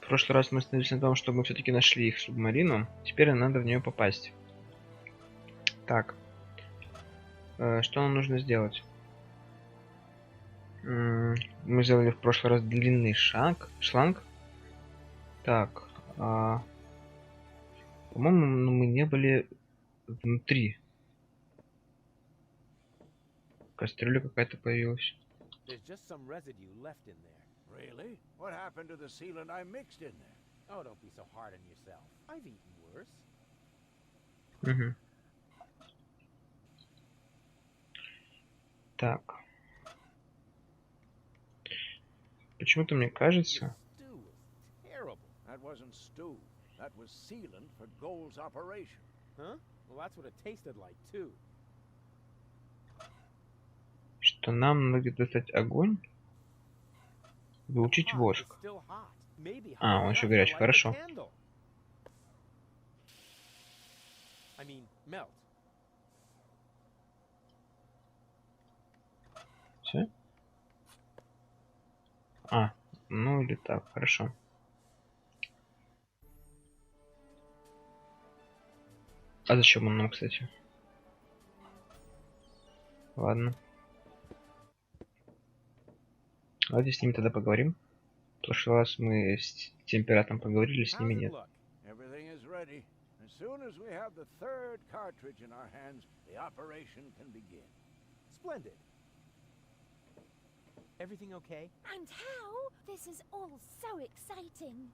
В прошлый раз мы остановились на том, что мы все-таки нашли их субмарину. Теперь нам надо в нее попасть. Так. Что нам нужно сделать? Мы сделали в прошлый раз длинный шланг. Так. По-моему, мы не были внутри. Кастрюля какая-то появилась. Really? What happened to the sealant I mixed in there? Oh, don't be so hard on yourself. I've eaten worse. Угу. Так. Почему-то мне кажется... Stew was terrible. That wasn't stew. That was sealant for Gold's operation. Huh? Well, that's what it tasted like, too. Что нам надо достать огонь, выучить воск. Он еще горячий, хорошо. Все? Ну или так, хорошо. А зачем он нам, кстати? Ладно. Давайте с ними тогда поговорим. В прошлый раз мы с тем пиратом поговорили, с ними нет. Everything okay? And how? This is all so exciting.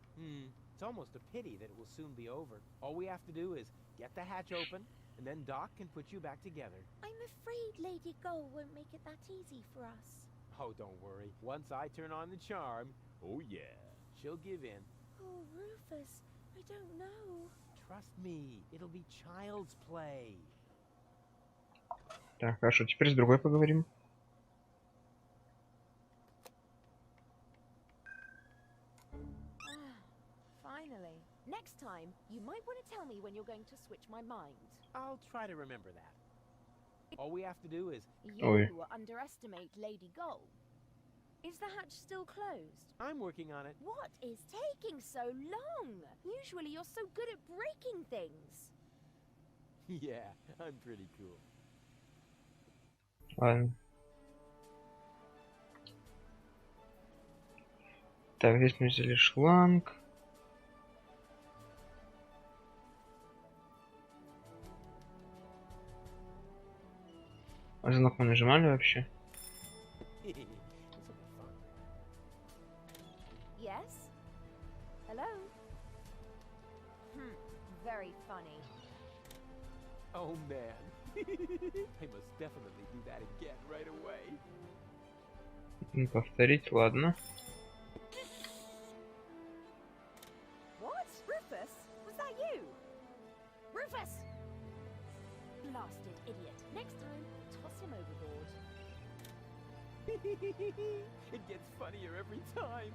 It's almost a pity that it will soon be over. All we have to do is get the hatch open, and then Doc can put you back together. I'm afraid Lady Gull won't make it that easy for us. Oh, don't worry. Once I turn on the charm, oh yeah, she'll give in. Oh, Rufus, I don't know. Trust me, it'll be child's play. Так, хорошо, теперь с другой поговорим. Finally. Next time, you might want to tell me when you're going to switch my mind. I'll try to remember that. All we have to do is... You underestimate Lady Gull. Is the hatch still closed? I'm working on it. What is taking so long? Usually you're so good at breaking things. Yeah, I'm pretty cool. Ладно. Так, здесь мы взяли шланг. А звонок мы нажимали вообще? Yes? Hello? Very funny. Oh man. I must definitely do that again right away. Повторить, ладно. What? Rufus? Was that you? Rufus! Blasted idiot. Next time, toss him overboard. It gets funnier every time.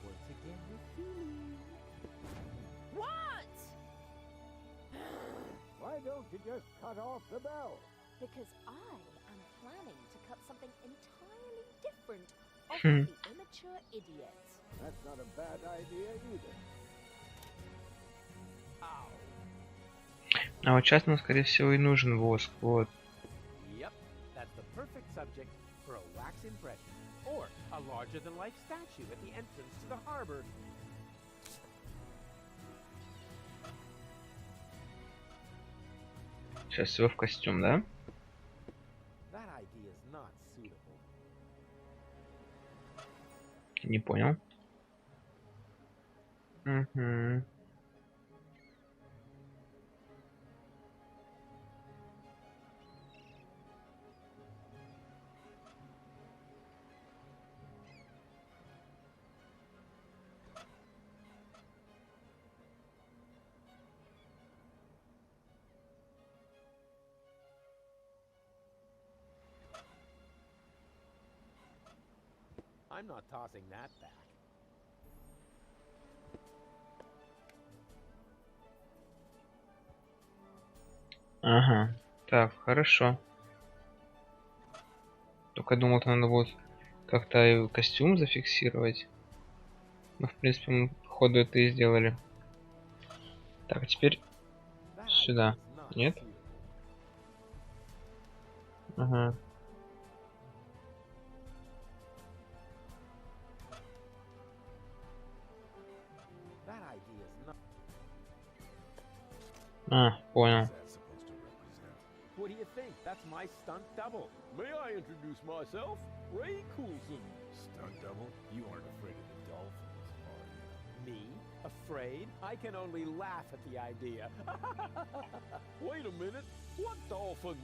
Once again, we're feeling. What? Why don't you just cut off the bell? Because I am planning to cut something entirely different off of the immature idiot. That's not a bad idea either. Ow. А вот сейчас нам, скорее всего, и нужен воск. Вот. Yep, that's the perfect subject for a wax impression, or a larger-than-life statue at the entrance to the harbor. Сейчас его в костюм, да? That idea is not suitable. Не понял. Угу. I'm not tossing that back. Ага. Так, хорошо. Только думал, надо будет как-то костюм зафиксировать. Ну, в принципе, мы по ходу это и сделали. Так, теперь сюда. Нет? Ага. А, понял. What do you think? That's my stunt double. May I introduce myself? Ray Coulson. Stunt double? You aren't afraid of the dolphins, are you? Me? Afraid? I can only laugh at the idea. Wait a minute. What dolphins?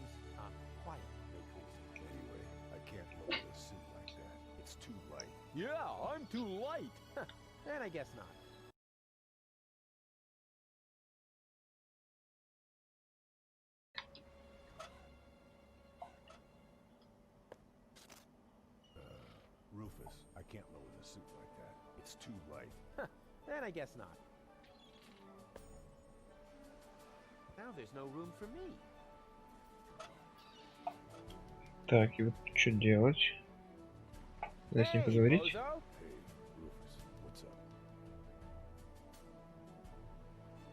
Quiet, Ray Coulson. Anyway, I can't load a suit like that. It's too light. Yeah, I'm too light. Then I guess not. Rufus, I can't lower the suit like that. It's too light. Then I guess not. Now there's no room for me. Так, и вот что делать? Надо с ним поговорить. bozo. Hey, Rufus, what's up?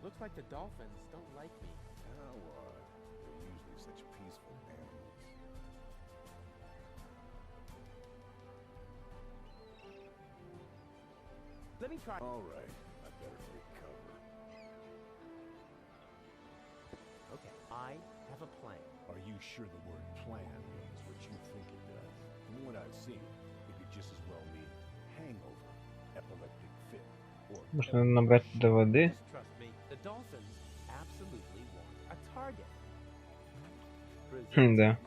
Looks like the dolphins don't like me. Now what? They're usually such peaceful animals. Let me try. All right, I better take cover. Okay, I have a plan. Are you sure the word plan means what you think it does? From what I've seen, it could just as well mean hangover, epileptic fit, or... Может, надо набрать до воды? Just trust me, the dolphins absolutely want a target. Да.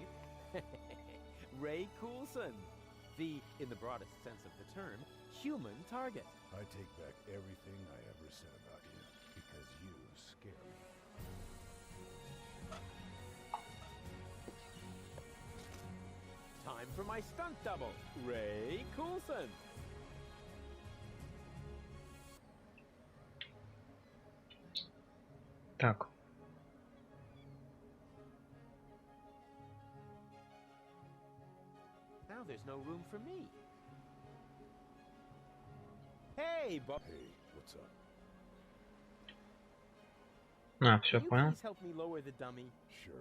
Ray Coulson, the, in the broadest sense of the term, human target. I take back everything I ever said about you, because you scare me. Time for my stunt double, Ray Coulson. Так. Now there's no room for me. Hey, Bob. Hey, what's up? А, все, Can you понял. please help me lower the dummy? Sure.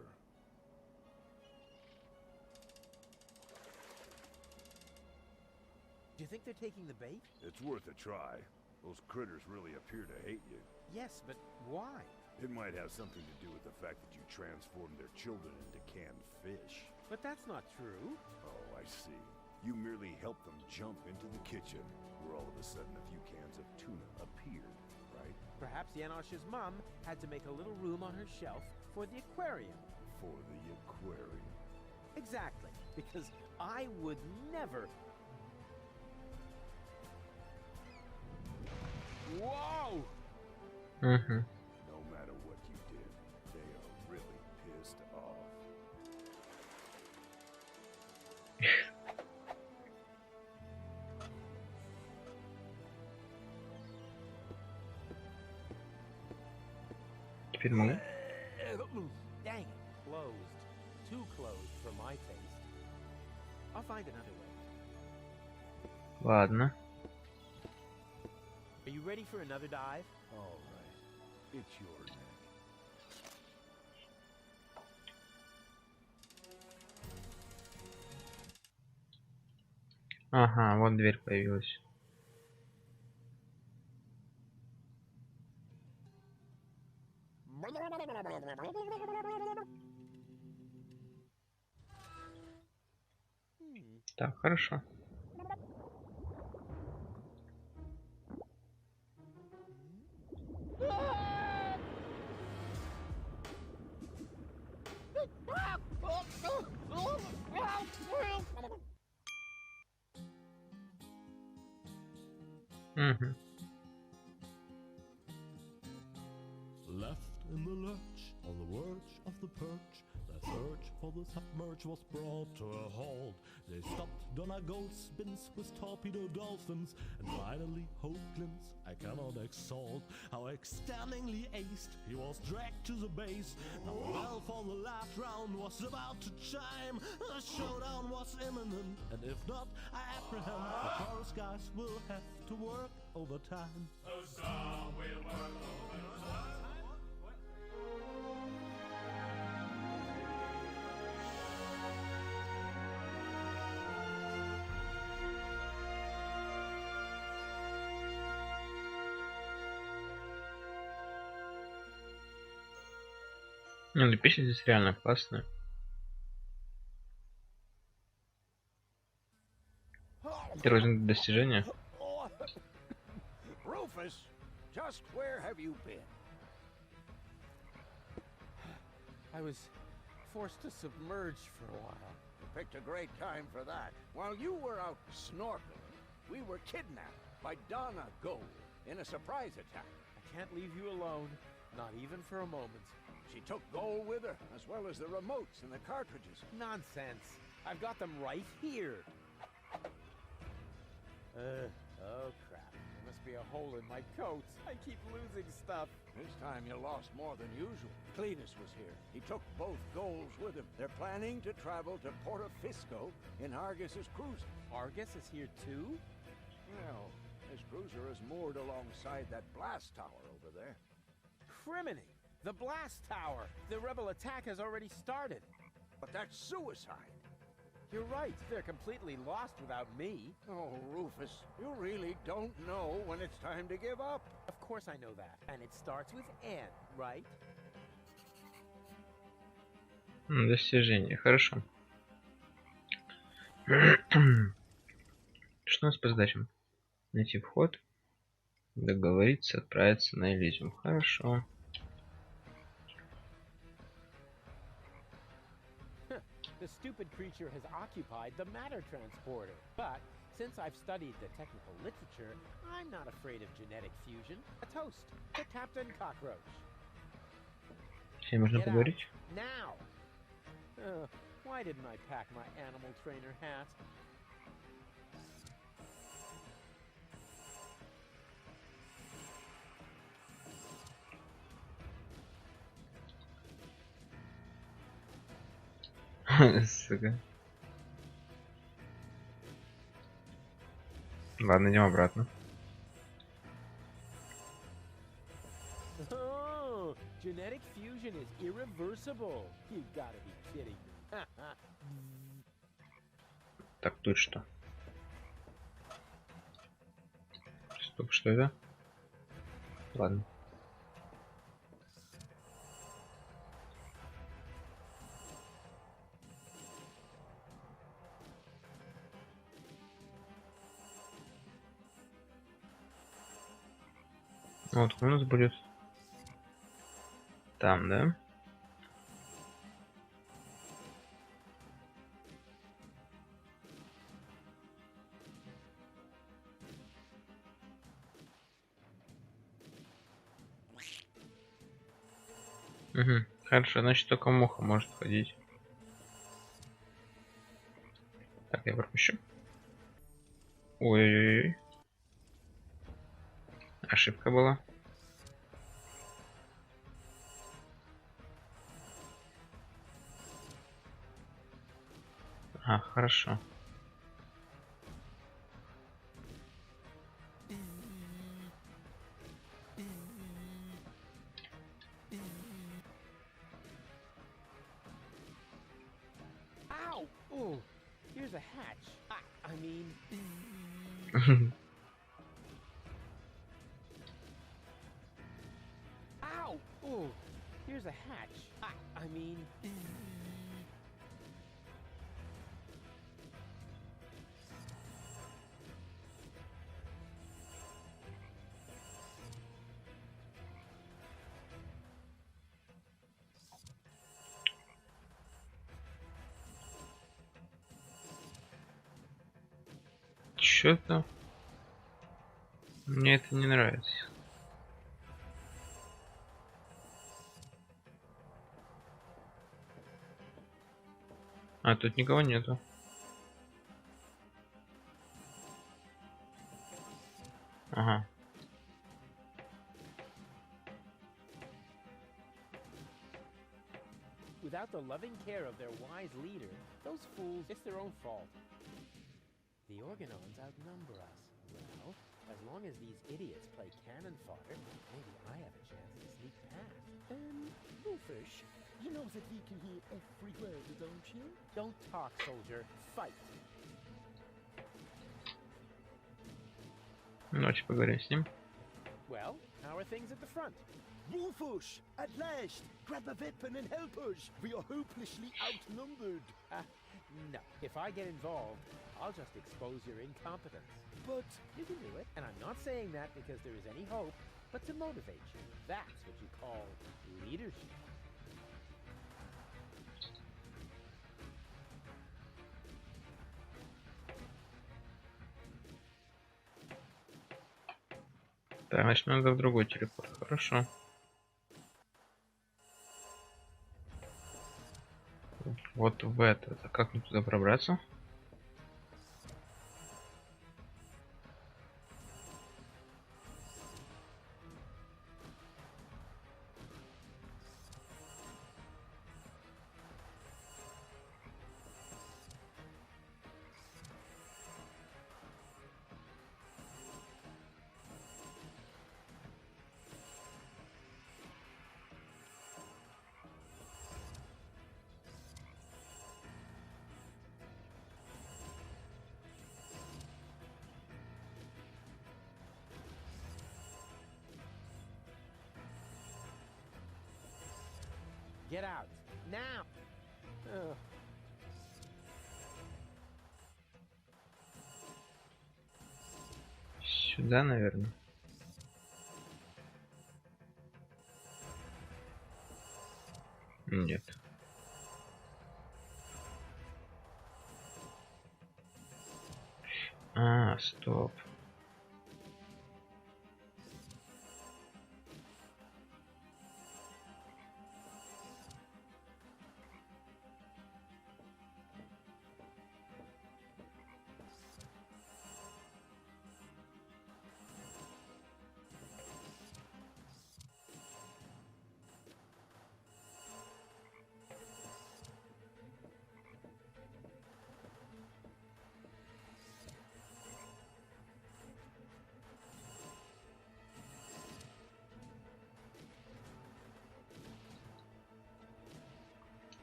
Do you think they're taking the bait? It's worth a try. Those critters really appear to hate you. Yes, but why? It might have something to do with the fact that you transformed their children into canned fish. But that's not true. Oh, I see. You merely helped them jump into the kitchen, where all of a sudden a few cans of tuna appeared, right? Perhaps Janosch's mom had to make a little room on her shelf for the aquarium. For the aquarium. Exactly, because I would never... Whoa! Угу. No matter what you did, they are really pissed off. Теперь могу. Dang it, closed. Too closed for my taste. I'll find another way. Ладно. Are you ready for another dive? All right. It's your neck. Ага, вот дверь появилась. Так, хорошо. Угу. Left in the lurch, on the verge of the perch, there's search for the submerge was brought to a halt. They stopped Donna Goldspins with torpedo dolphins, and finally Hoagland's I cannot exalt. How extendingly aced he was dragged to the base. Now the bell for the last round was about to chime. A showdown was imminent, and if not, I apprehend the chorus guys will have to work overtime. Ну, песня здесь реально классная. Первое достижение. Rufus, just where have you been? I was forced to submerge for a while. You picked a great time for that. While you were out snorkeling, we were kidnapped by Donna Gold in a surprise attack. I can't leave you alone, not even for a moment. She took Gold with her, as well as the remotes and the cartridges. Nonsense. I've got them right here. Oh crap. There must be a hole in my coat. I keep losing stuff. This time you lost more than usual. Cletus was here. He took both Golds with him. They're planning to travel to Porto Fisco in Argus's cruiser. Argus is here too? Well, his cruiser is moored alongside that blast tower over there. Criminy! The blast tower! The rebel attack has already started. But that's suicide. You're right. They're completely lost without me. Oh, Rufus, you really don't know when it's time to give up. Of course I know that. And it starts with N, right? Достижение. Хорошо. Что у нас по задачам? Найти вход, договориться, отправиться на Элизиум. Хорошо. The stupid creature has occupied the matter transporter. But since I've studied the technical literature, I'm not afraid of genetic fusion. A toast to Captain Cockroach. Все можно Get out. поговорить? Now! Why didn't I pack my animal trainer hat? Сука. Ладно, идем обратно. Oh, genetic fusion is irreversible. You gotta be kidding me. Так, тут что? Стоп, что это? Ладно. Вот у нас будет там, да? Угу. Хорошо, значит только муха может ходить. Так, я пропущу. Ой-ой-ой. Ошибка была. А, хорошо. Ow! Oh, here's a hatch. I mean... Ow! Oh, here's a hatch. I mean... Чё-то мне это не нравится. А, тут никого нету. Ага. Without the loving care of their wise leader, those fools, it's their own fault. The Organons outnumber us. Well, as long as these idiots play cannon fodder, maybe I have a chance to sneak past. Wolfish, you know that we can hear every word, don't you? Don't talk, soldier. Fight. Давайте поговорим с ним. Well, how are things at the front? Wolfish, at last! Grab a weapon and help us! We are hopelessly outnumbered! No. If I get involved, I'll just expose your incompetence. But You can do it, and I'm not saying that because there is any hope, but to motivate you. That's what you call leadership. Так, значит, надо в другой телепорт. Хорошо. Вот в это. А как мне туда пробраться? Get out. Now! Ugh. Сюда, наверное. Нет. А, стоп.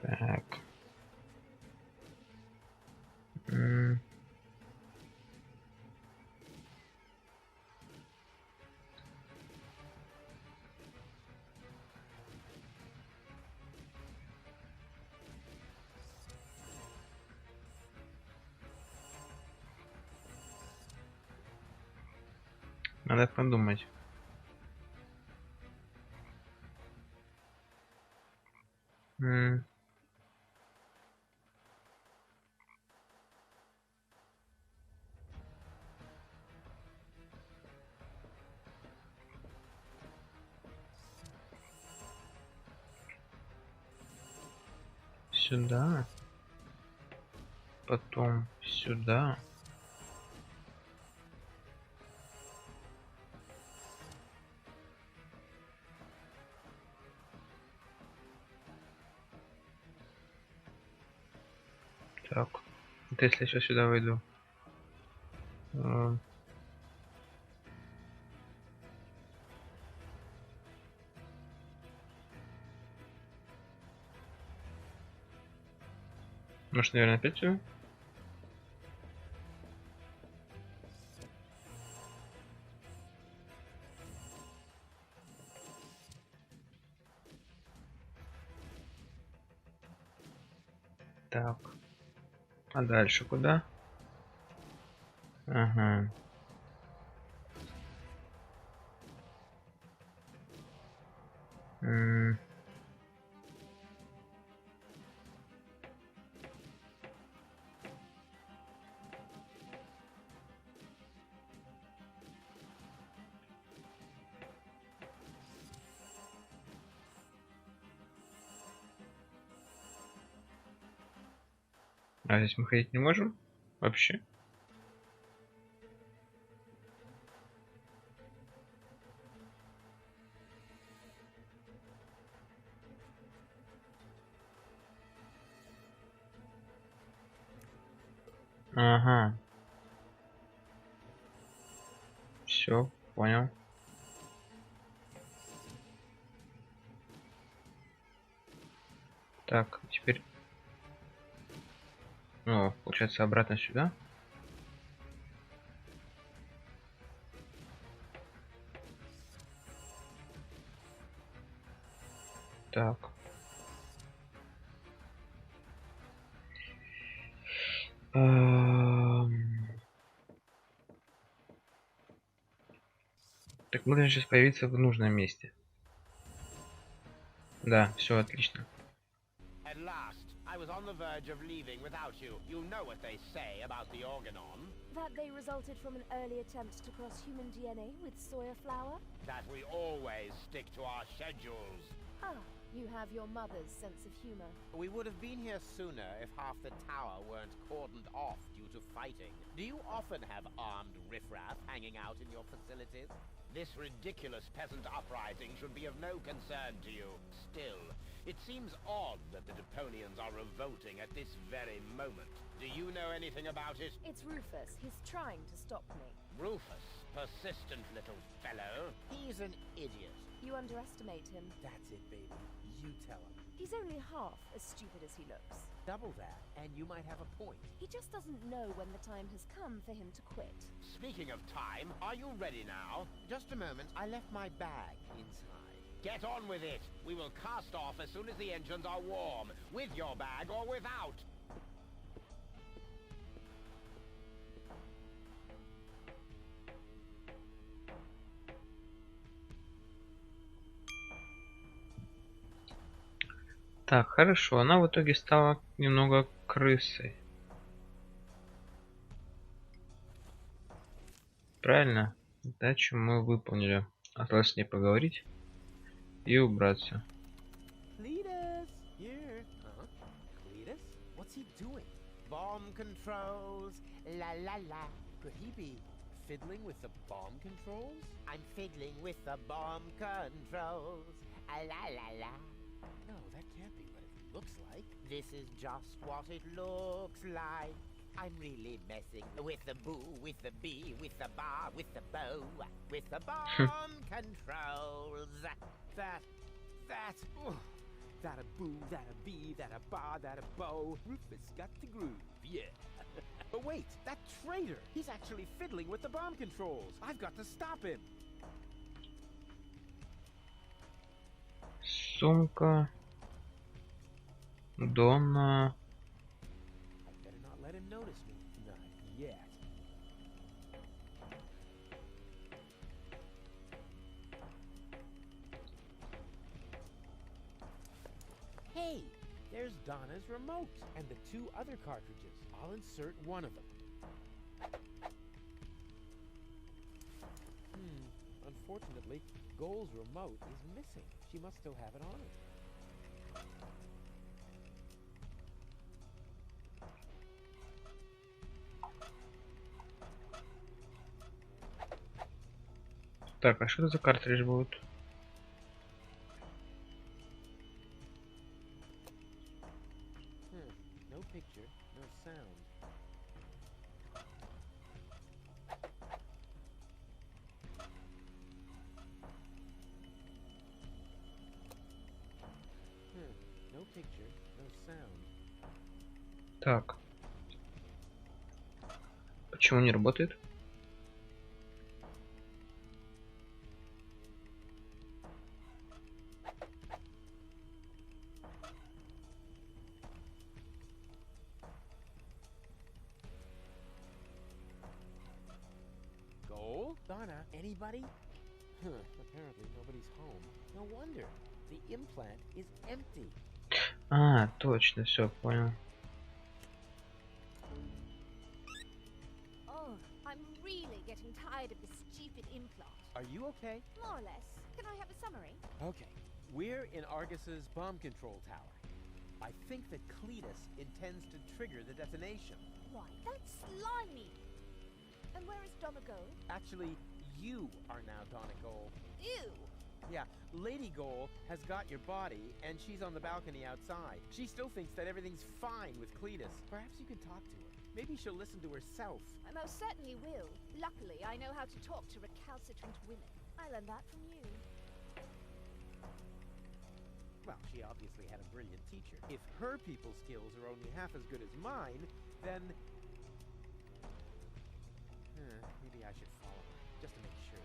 Так. Надо подумать. Сюда. Потом сюда. Так. Вот если я сейчас сюда войду. Может, наверное, опять сюда? Так. А дальше куда? Ага. А здесь мы ходить не можем? Вообще? Ага. Все, понял. Так, теперь... Ну, получается, обратно сюда. Так. Так, мы должны сейчас появиться в нужном месте. Да, все отлично. At last, I was on the verge of leaving without you. You know what they say about the organon? That they resulted from an early attempt to cross human DNA with soya flour? That we always stick to our schedules. Ah, you have your mother's sense of humor. We would have been here sooner if half the tower weren't cordoned off due to fighting. Do you often have armed riffraff hanging out in your facilities? This ridiculous peasant uprising should be of no concern to you. Still, it seems odd that the Deponians are revolting at this very moment. Do you know anything about it? It's Rufus. He's trying to stop me. Rufus, persistent little fellow. He's an idiot. You underestimate him. That's it, baby. You tell him. He's only half as stupid as he looks. Double that, and you might have a point. He just doesn't know when the time has come for him to quit. Speaking of time, are you ready now? Just a moment, I left my bag inside. Get on with it! We will cast off as soon as the engines are warm, with your bag or without. Так, хорошо. Она в итоге стала немного крысой. Правильно? Задачу мы выполнили. Осталось с ней поговорить и убраться. Cletus! Here. Cletus? What's he doing? Bomb controls. La la la. Could he be fiddling with the bomb controls? I'm fiddling with the bomb controls. La la la. No, that can't be what it looks like. This is just what it looks like. I'm really messing with the boo, with the bee, with the bar, with the bow, with the bomb controls. That a boo, that a bee, that a bar, that a bow. Rufus got the groove, yeah. But wait, that traitor! He's actually fiddling with the bomb controls. I've got to stop him. Сумка. Дона. I better not let him notice me. Not yet. Hey, there's Donna's remote and the two other cartridges. I'll insert one of them. Unfortunately, Goal's remote is missing. She must still have it on her. Так, а что это за картридж будет? No picture, no sound. No picture, no sound. Так. Почему не работает? Goal? Donna, anybody? Apparently nobody's home. No wonder. The implant is empty. А, точно, все, понял. Oh, I'm really getting tired of this stupid implant. Are you okay? More or less. Can I have a summary? Okay. We're in Argus's bomb control tower. I think that Cletus intends to trigger the detonation. Why, that's slimy. And where is Donegal? Actually, you are now Donegal. Ew. Yeah, Lady Goal has got your body, and she's on the balcony outside. She still thinks that everything's fine with Cletus. Perhaps you can talk to her. Maybe she'll listen to herself. I most certainly will. Luckily, I know how to talk to recalcitrant women. I learned that from you. Well, she obviously had a brilliant teacher. If her people skills are only half as good as mine, then... maybe I should follow her, just to make sure.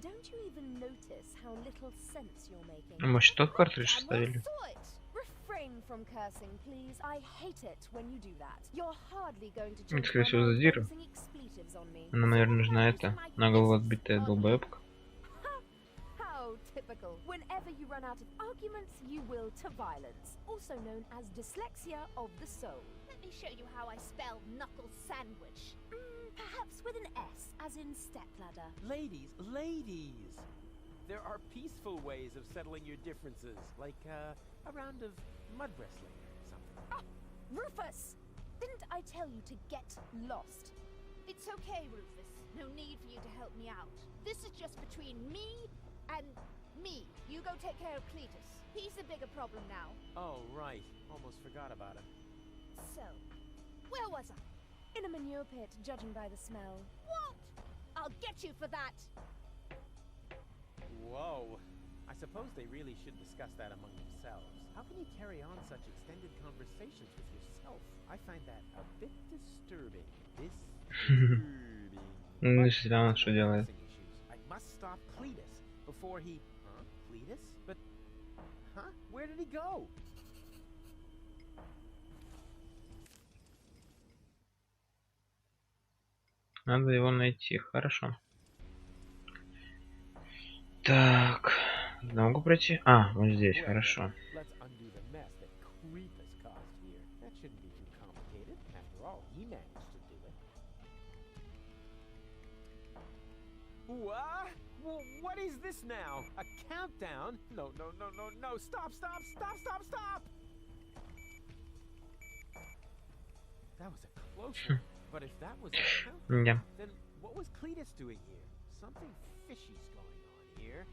Don't you even notice how little sense you're making? Мы что картридж Damn well ставили? saw it. Refrain from cursing, please. I hate it when you do that. You're hardly going to judge скорее всего, my задира. using expletives on me. Нам, наверное, нужна эта наголову отбитая долбоебка. How typical. Whenever you run out of arguments, you will to violence, also known as dyslexia of the soul. Let me show you how I spell knuckle sandwich. Perhaps with an S, as in stepladder. Ladies, ladies! There are peaceful ways of settling your differences, like a round of mud wrestling or something. Ah, Rufus! Didn't I tell you to get lost? It's okay, Rufus. No need for you to help me out. This is just between me and me. You go take care of Cletus. He's the bigger problem now. Oh, right. Almost forgot about him. So, where was I? In a manure pit, judging by the smell. What? I'll get you for that! Whoa. I suppose they really should discuss that among themselves. How can you carry on such extended conversations with yourself? I find that a bit disturbing. Ну, действительно, что делает? I must stop Cletus before he... Huh? Cletus? But... Huh? Where did he go? Надо его найти, хорошо. Так, могу пройти? А, вот здесь, хорошо. Let's undo the mess that Creepus caused here. That shouldn't be too complicated. After all, he managed to do it. What? What is this now? A countdown? No, no, no, no, no. Stop, stop, stop, stop, stop! That was a close one. But if that was a countdown, Yeah. then what was Cletus doing here? Something fishy's going on here.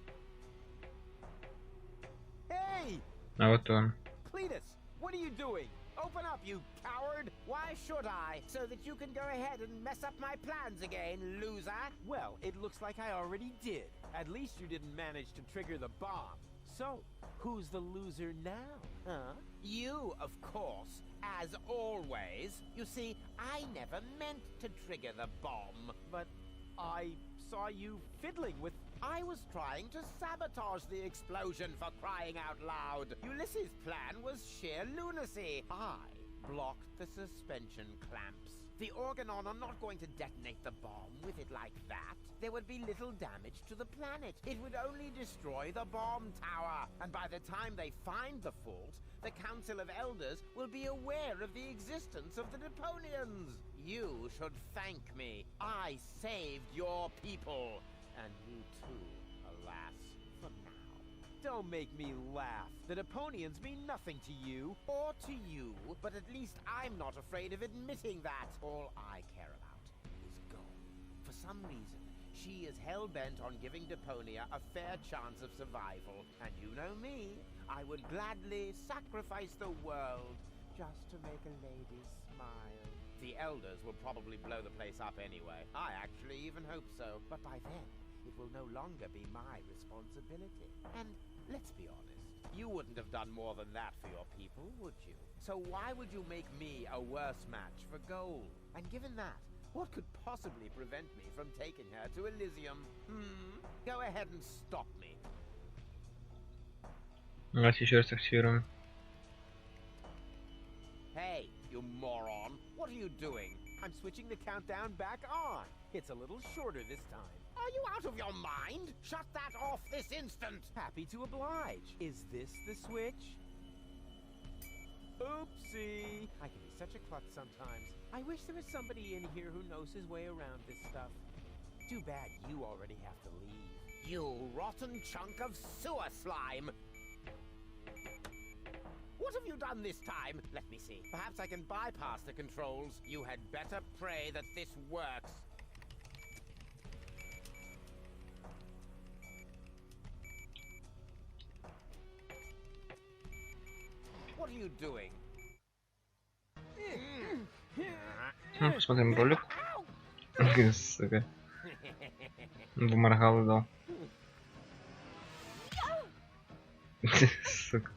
Hey! А вот он. Cletus, what are you doing? Open up, you coward! Why should I? So that you can go ahead and mess up my plans again, loser? Well, it looks like I already did. At least you didn't manage to trigger the bomb. So, who's the loser now, huh? You, of course, as always. You see, I never meant to trigger the bomb, but I saw you fiddling with... I was trying to sabotage the explosion, for crying out loud. Ulysses' plan was sheer lunacy. I blocked the suspension clamps. The Organon are not going to detonate the bomb with it like that. There would be little damage to the planet. It would only destroy the bomb tower. And by the time they find the fault, the Council of Elders will be aware of the existence of the Deponians. You should thank me. I saved your people. And you too, alas, for now. Don't make me laugh. The Deponians mean nothing to you, or to you, but at least I'm not afraid of admitting that. All I care about is gold. For some reason, she is hell-bent on giving Deponia a fair chance of survival. And you know me, I would gladly sacrifice the world just to make a lady smile. The Elders will probably blow the place up anyway. I actually even hope so. But by then, it will no longer be my responsibility. And let's be honest, you wouldn't have done more than that for your people, would you? So why would you make me a worse match for gold? And given that, what could possibly prevent me from taking her to Elysium? Go ahead and stop me. Давайте еще раз активируем. Hey, you moron. What are you doing? I'm switching the countdown back on. It's a little shorter this time. Are you out of your mind? Shut that off this instant. Happy to oblige. Is this the switch? Oopsie. I can be such a klutz sometimes. I wish there was somebody in here who knows his way around this stuff. Too bad you already have to leave. You rotten chunk of sewer slime. What have you done this time? Let me see. Perhaps I can bypass the controls. You had better pray that this works. What are you doing? Ну, посмотрим ролик. Сука. Поморгал и дал. Сука.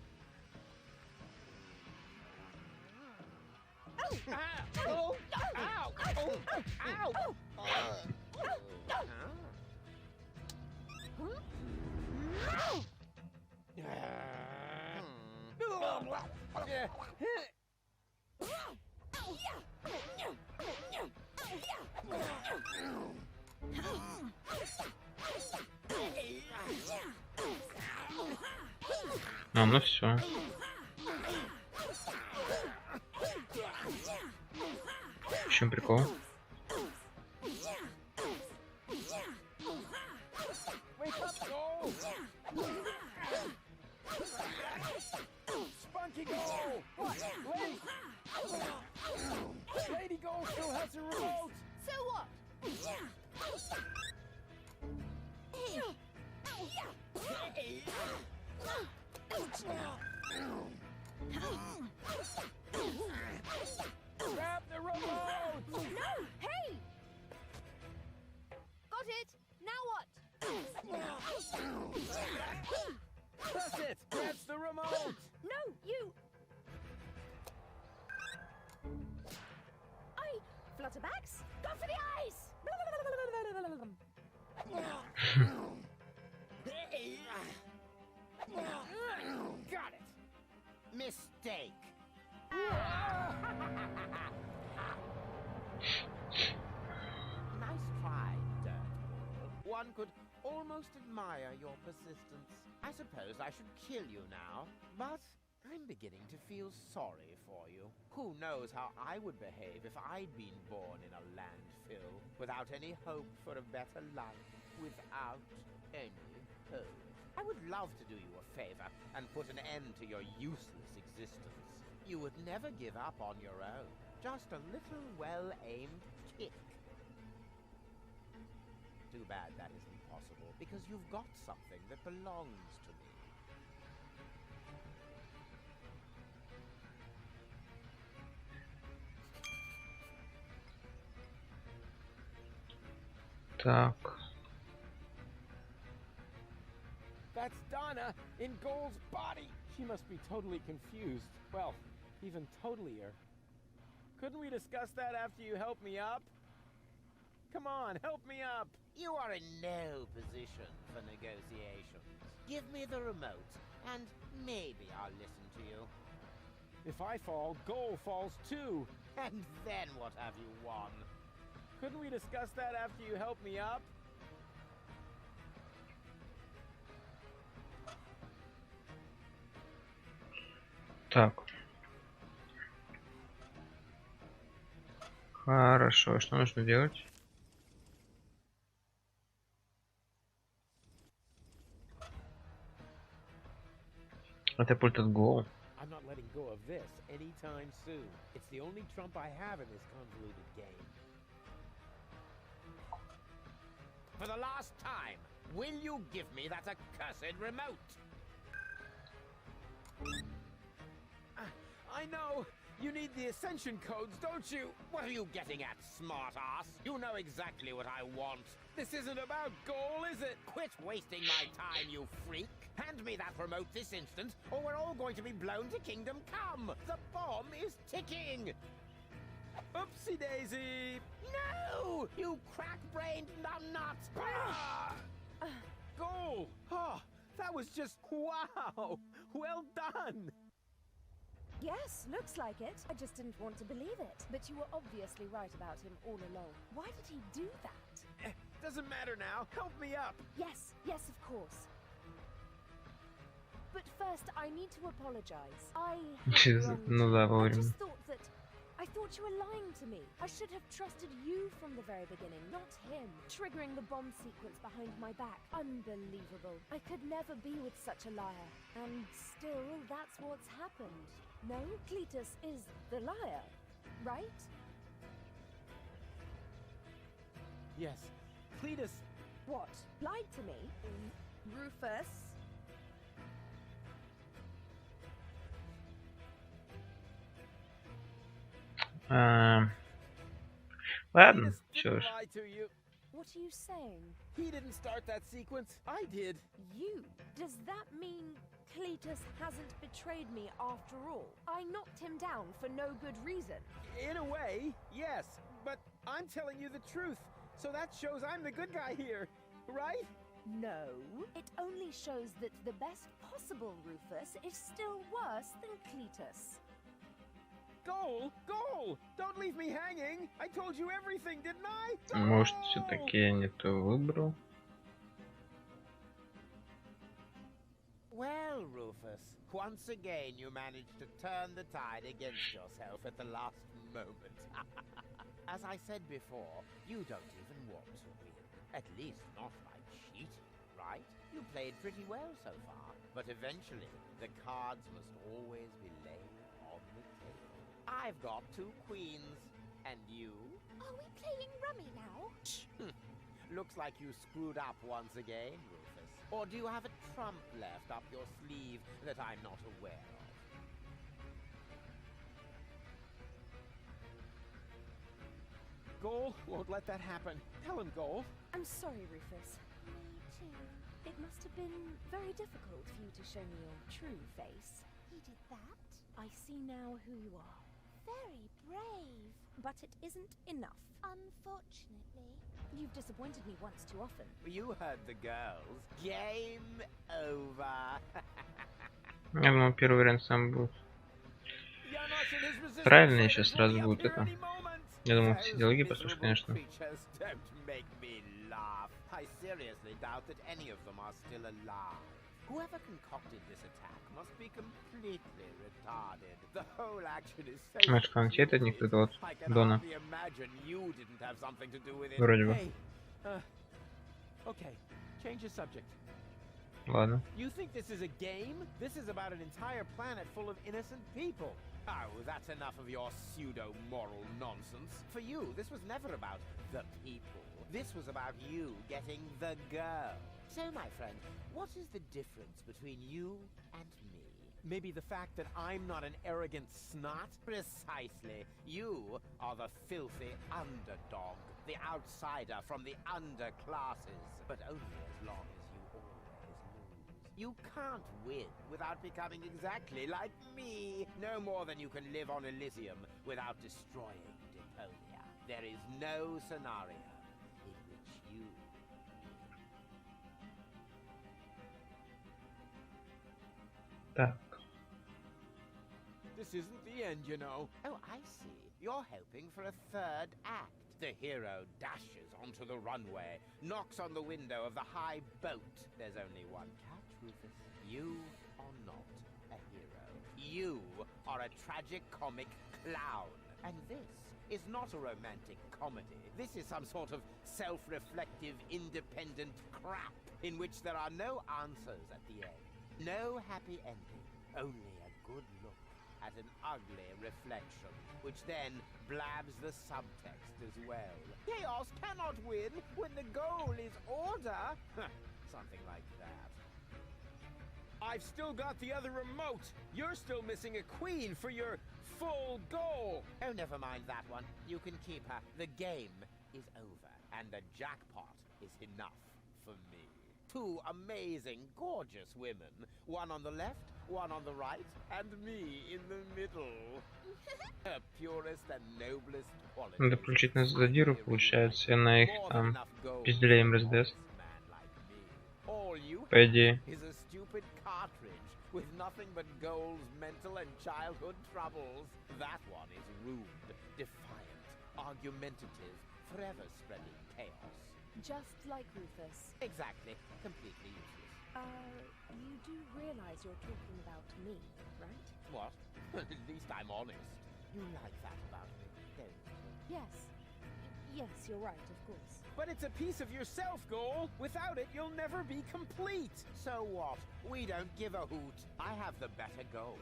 А, ну все. В чем прикол? Grab the remote! No! Hey! Got it! Now what? That's it! That's the remote! No, you! Flutterbacks, go for the eyes! Got it! Mistake! Nice try, Dirtball. One could almost admire your persistence. I suppose I should kill you now, but I'm beginning to feel sorry for you. Who knows how I would behave if I'd been born in a landfill, without any hope for a better life, without any hope. I would love to do you a favor and put an end to your useless existence. You would never give up on your own. Just a little well-aimed kick. Too bad that isn't possible, because you've got something that belongs to me. Так. That's Donna in Gold's body. She must be totally confused. Well, even totalier. Couldn't we discuss that after you help me up? Come on, help me up. You are in no position for negotiations. Give me the remote, and maybe I'll listen to you. If I fall, Gold falls too. And then what have you won? Couldn't we discuss that after you help me up? Так. Хорошо, что нужно делать? Это пульт от Go. I'm not letting go of this anytime soon. It's the only trump I have in this convoluted game. For the last time, will you give me that accursed remote? I know! You need the ascension codes, don't you? What are you getting at, smart-ass? You know exactly what I want. This isn't about goal, is it? Quit wasting my time, you freak. Hand me that remote this instant, or we're all going to be blown to Kingdom Come. The bomb is ticking. Oopsie-daisy. No! You crack-brained numbnut! Goal! Oh, that was just wow! Well done! Yes, looks like it. I just didn't want to believe it. But you were obviously right about him all along. Why did he do that? Doesn't matter now. Help me up. Yes, yes, of course. But first, I need to apologize. I Ну да, I вовремя. just thought that... I I thought you were lying to me. I should have trusted you from the very beginning, not him. Triggering the bomb sequence behind my back. Unbelievable. I could never be with such a liar. And still, that's what's happened. No, Cletus is the liar, right? Yes, Cletus. What? Lied to me? Rufus? Ладно, Cletus что didn't ж. lie to you. What are you saying? He didn't start that sequence. I did. You? Does that mean Cletus hasn't betrayed me after all? I knocked him down for no good reason. In a way, yes. But I'm telling you the truth. So that shows I'm the good guy here, right? No, it only shows that the best possible Rufus is still worse than Cletus. Goal! Goal! Don't leave me hanging! I told you everything, didn't I? Может, все-таки я не то выбрал. Well, Rufus, once again you managed to turn the tide against yourself at the last moment. As I said before, you don't even want to win. At least not by cheating, right? You played pretty well so far, but eventually the cards must always be laid on the table. I've got 2 queens, and you? Are we playing rummy now? Looks like you screwed up once again, Rufus. Or do you have a trump left up your sleeve that I'm not aware of? Goal won't let that happen. Tell him, Goal. I'm sorry, Rufus. Me too. It must have been very difficult for you to show me your true face. He did that? I see now who you are. Very brave. But it isn't enough. Unfortunately. You've disappointed me once too often. You heard the girls. Game over. Я думал, первый вариант сам будет. You're not in his resistance, Правильно, so сейчас this will сразу be up будет here это. any moment. Я думал, Those все диалоги послушать, miserable конечно. creatures don't make me laugh. I seriously doubt that any of them are still alive. Whoever concocted this attack must be completely retarded. The whole action is so Может, кончет от них это вот I can Дона. hardly imagine you didn't have something to do with it. Вроде бы. Hey, okay, change the subject. Ладно. You think this is a game? This is about an entire planet full of innocent people. Oh, that's enough of your pseudo-moral nonsense. For you, this was never about the people. This was about you getting the girl. So, my friend, what is the difference between you and me? Maybe the fact that I'm not an arrogant snot? Precisely. You are the filthy underdog, the outsider from the underclasses. But only as long as you always lose. You can't win without becoming exactly like me. No more than you can live on Elysium without destroying Deponia. There is no scenario in which you... Так. This isn't the end, you know. Oh, I see. You're hoping for a 3rd act. The hero dashes onto the runway, knocks on the window of the high boat. There's only one catch, Rufus. You are not a hero. You are a tragic-comic clown. And this is not a romantic comedy. This is some sort of self-reflective, independent crap in which there are no answers at the end. No happy ending. Only a good look at an ugly reflection, which then blabs the subtext as well. Chaos cannot win when the goal is order. Something like that. I've still got the other remote. You're still missing a queen for your full goal. Oh, never mind that one. You can keep her. The game is over, and the jackpot is enough for me. 2 amazing, gorgeous women. One on the left, one on the right, and me in the middle. Her purest and noblest qualities. Надо включить на задиру, получается, и на их там пизделеем раздаст. По идее. Is a stupid cartridge with nothing but goals, mental and childhood troubles. That one is rude, defiant, argumentative, forever spreading chaos. Just like Rufus. Exactly. Completely useless. You do realize you're talking about me, right? What? At least I'm honest. You like that about me, don't you? Yes. Yes, you're right, of course. But it's a piece of yourself, Goal. Without it, you'll never be complete. So what? We don't give a hoot. I have the better goals.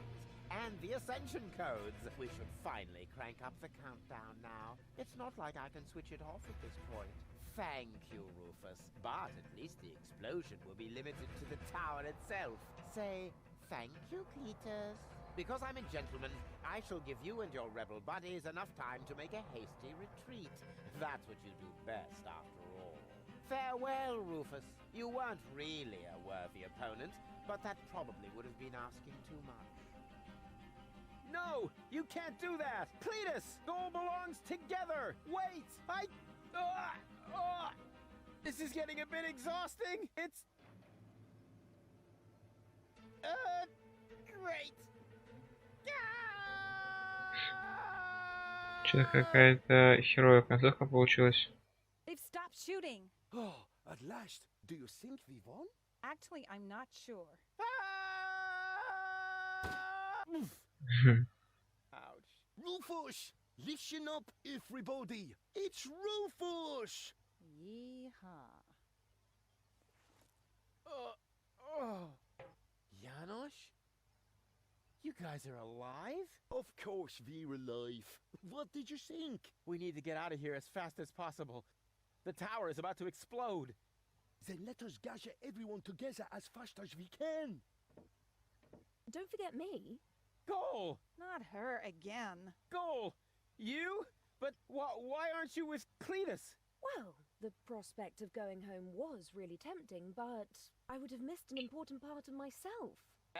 And the ascension codes. We should finally crank up the countdown now. It's not like I can switch it off at this point. Thank you, Rufus. But at least the explosion will be limited to the tower itself. Say, thank you, Cletus. Because I'm a gentleman, I shall give you and your rebel buddies enough time to make a hasty retreat. That's what you do best, after all. Farewell, Rufus. You weren't really a worthy opponent, but that probably would have been asking too much. No! You can't do that! Cletus! Goal belongs together! Wait! This is getting a bit exhausting! It's... great! Что-то какая-то херовая концовка получилась. They've stopped shooting. Oh, at last. Do you think we won? Actually, I'm not sure. Ouch. Rufus! Listen up, everybody. It's Rufus! Yeehaw. Janosch? You guys are alive? Of course we're alive. What did you think? We need to get out of here as fast as possible. The tower is about to explode. Then let us gather everyone together as fast as we can. Don't forget me. Goal! Not her again. Goal! You? But why aren't you with Cletus? Well, the prospect of going home was really tempting, but I would have missed an important part of myself.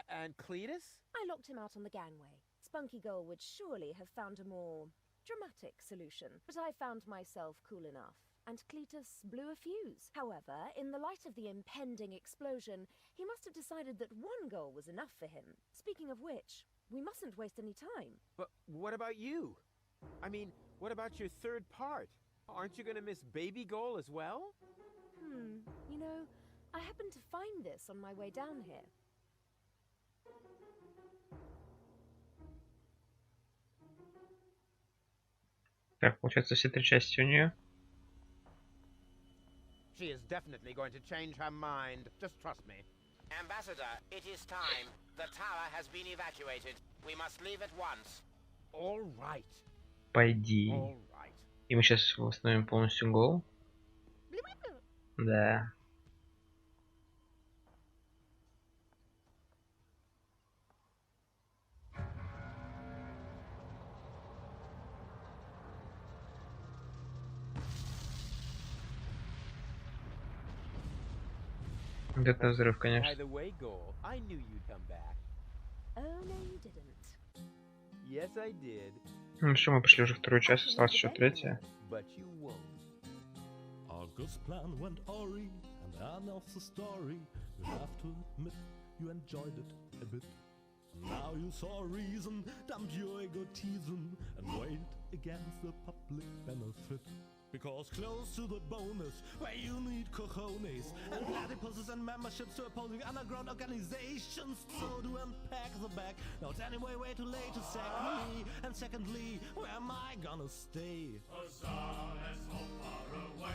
And Cletus? I locked him out on the gangway. Spunky Gull would surely have found a more dramatic solution, but I found myself cool enough, and Cletus blew a fuse. However, in the light of the impending explosion, he must have decided that one goal was enough for him. Speaking of which, we mustn't waste any time. But what about you? I mean, what about your third part? Aren't you gonna miss Baby Goal as well? You know, I happened to find this on my way down here. Так, получается, все 3 части у нее. She is definitely going to change her mind. Just trust me. Ambassador, it is time. The tower has been evacuated. We must leave at once. All right. Пойди. All right. И мы сейчас восстановим полностью гол. Да. Вот это взрыв, конечно. By the way, Goal, I knew you'd come back. Oh, no, you didn't. Yes, I did. Ну что, мы пошли уже вторую часть, осталась еще третья. But you won't. August's plan went awry, and I know the story. You have to admit you enjoyed it a bit. Now you saw a reason, dumped your egotism, and weighed against the public benefit. Because close to the bonus, where you need cojones and platypuses and memberships to opposing underground organizations. So to unpack the bag, now it's anyway way too late to sack me. And secondly, where am I gonna stay? Huzzah, let's go far away.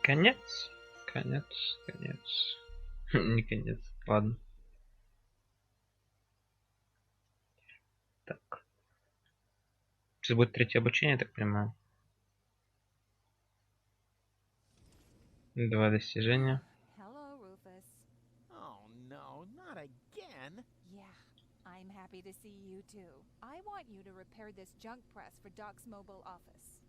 Конец. Конец. Конец. Не конец. Ладно. Так. Сейчас будет третье обучение, я так понимаю. 2 достижения. Hello, Rufus. Oh no, not again. Yeah, I'm happy to see you too. I want you to repair this junk press for Doc's mobile office.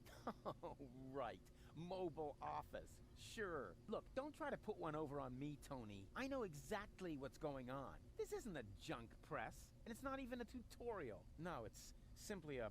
Oh, right. Mobile office. Sure. Look, don't try to put one over on me, Tony. I know exactly what's going on. This isn't a junk press, and it's not even a tutorial. No, it's simply a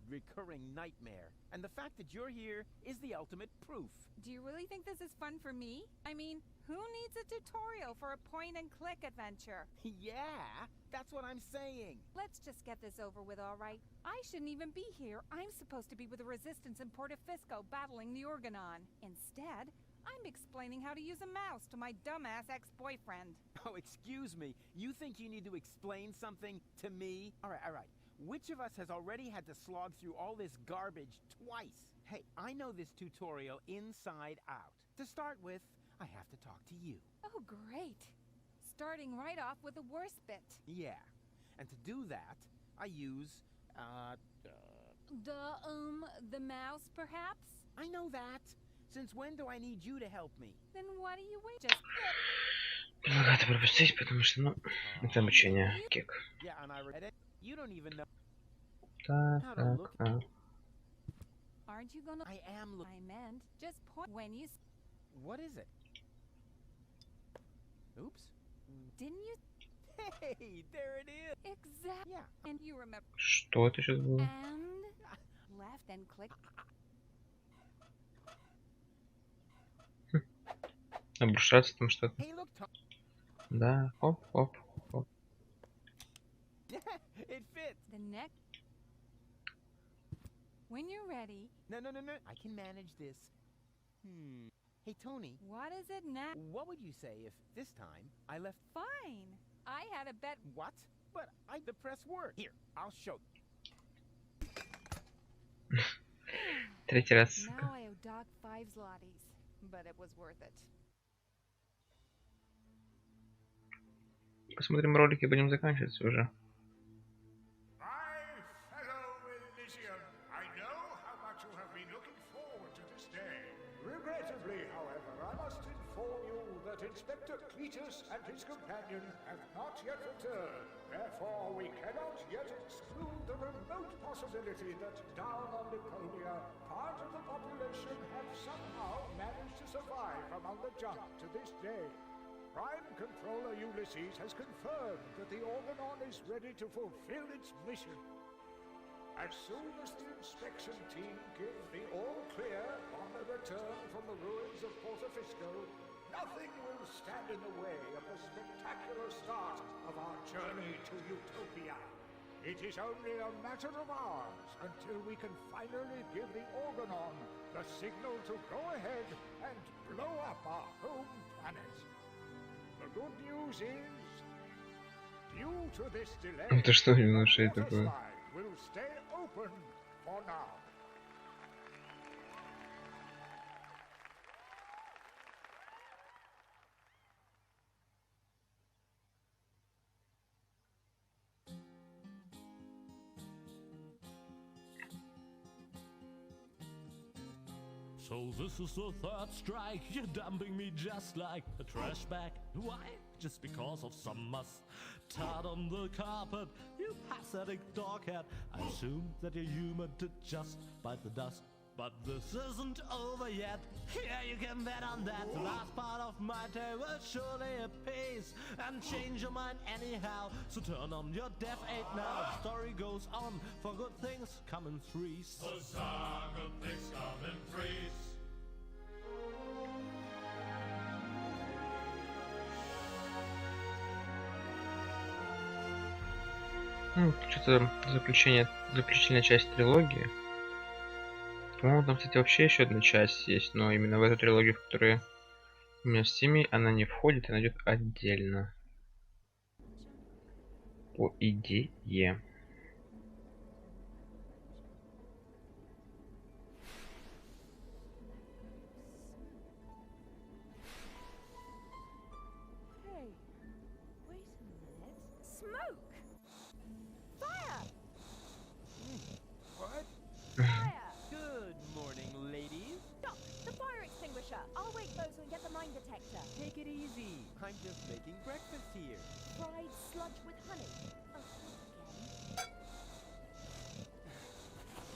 recurring nightmare. And the fact that you're here is the ultimate proof. Do you really think this is fun for me? I mean, who needs a tutorial for a point-and-click adventure? Yeah, that's what I'm saying. Let's just get this over with, all right? I shouldn't even be here. I'm supposed to be with the Resistance in Portofisco battling the Organon. Instead, I'm explaining how to use a mouse to my dumbass ex-boyfriend. Oh, excuse me. You think you need to explain something to me? All right. Which of us has already had to slog through all this garbage twice? Hey, I know this tutorial inside out. To start with, I have to talk to you. Oh, great. Starting right off with the worst bit. Yeah. And to do that, I use, The mouse, perhaps? I know that. Since when do I need you to help me? Then what do you wait? Just... Предлагаю пропустить, потому что, ну, это обучение. Кик. Yeah, and I read it. You don't even know Так, how to look. Aren't you gonna... I am I meant, just point when you... What is it? Oops. Didn't you... Hey, there it is. Exactly. Yeah. And you remember... Что это сейчас было? And... Left and click... Обрушаться там что-то. Hey, look, Tom. Да, хоп. It fits. The neck... When you're ready... No. I can manage this. Hey, Tony. What is it now? What would you say if this time I left... Fine. I had a bet... What? But I the press word. Here, I'll show you. Третий раз. Now I owe Doc 5 zlotys. But it was worth it. Посмотрим ролики и будем заканчивать уже. My fellow Elysian, I know how much you have been looking forward to this day. Regrettably, however, I must inform you that Inspector Cletus and his companion have not yet returned. Therefore, we cannot yet exclude the remote possibility that down on Deponia, part of the population have somehow managed to survive among the junk to this day. Prime Controller Ulysses has confirmed that the Organon is ready to fulfill its mission. As soon as the inspection team give the all-clear on their return from the ruins of Portofisco, nothing will stand in the way of the spectacular start of our journey to Utopia. It is only a matter of hours until we can finally give the Organon the signal to go ahead and blow up our home planet. The good news is, due to this delay, Это что немножко такое? will stay open for now. So this is the third strike, you're dumping me just like a trash bag. Why? Just because of some muss tarred on the carpet, you pathetic doghead. I assume that you're human to just bite the dust. But this isn't over yet, yeah, you can bet on that. The last part of my day will surely appease and change your mind anyhow. So turn on your deaf aid now, the story goes on, for good things come in threes. Huzzah, good things come in threes. Ну, что-то заключительная часть трилогии. По-моему, там, кстати, вообще еще одна часть есть, но именно в эту трилогию, в которую у меня в Steam, она не входит, она идет отдельно. По идее. Take it easy. I'm just making breakfast here. Fried sludge with honey.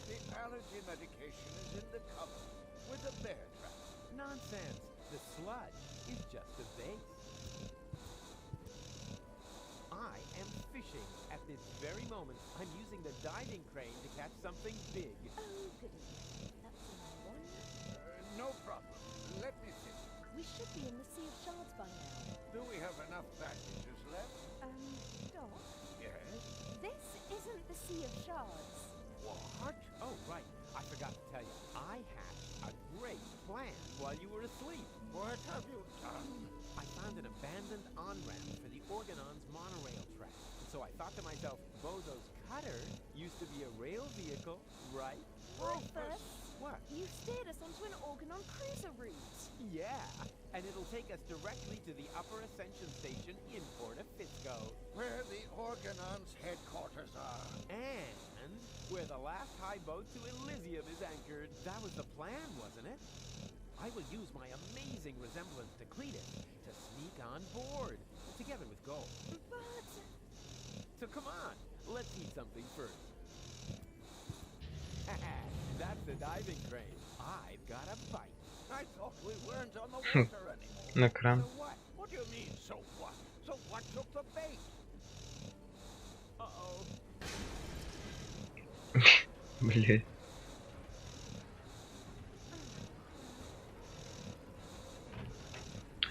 The allergy medication is in the cupboard with a bear trap. Nonsense. The sludge is just a base. I am fishing. At this very moment, I'm using the diving crane to catch something big. Oh, goodness. That's a one. No problem. Let me see. We should be in the Sea of Shards by now. Do we have enough passages left? Doc? Yes. This isn't the Sea of Shards. What? Oh, right. I forgot to tell you. I hatched a great plan while you were asleep. What have you done? I found an abandoned on-ramp for the Organon's monorail track. So I thought to myself, Bozo's cutter used to be a rail vehicle, right? Rufus, What? you steered us onto an Organon cruiser route. Yeah, and it'll take us directly to the Upper Ascension Station in Fisco. Where the Organon's headquarters are. And where the last high boat to Elysium is anchored. That was the plan, wasn't it? I will use my amazing resemblance to Cletus to sneak on board, together with Gold. But... So come on, let's eat something first. That's the diving crane. I've got a bite. I thought we weren't on the water anymore. На кран. So what? What do you mean, so what? So what took the bait? Uh-oh. Блять.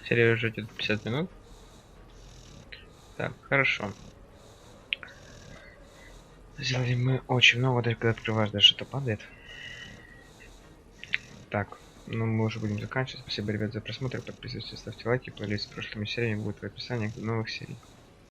Серия уже идет 50 минут. Так, хорошо. Сделали мы очень много, даже когда открываешь, даже что-то падает. Так, ну мы уже будем заканчивать. Спасибо, ребят, за просмотр. Подписывайтесь, ставьте лайки. Плейлист с прошлыми сериями будет в описании новых серий.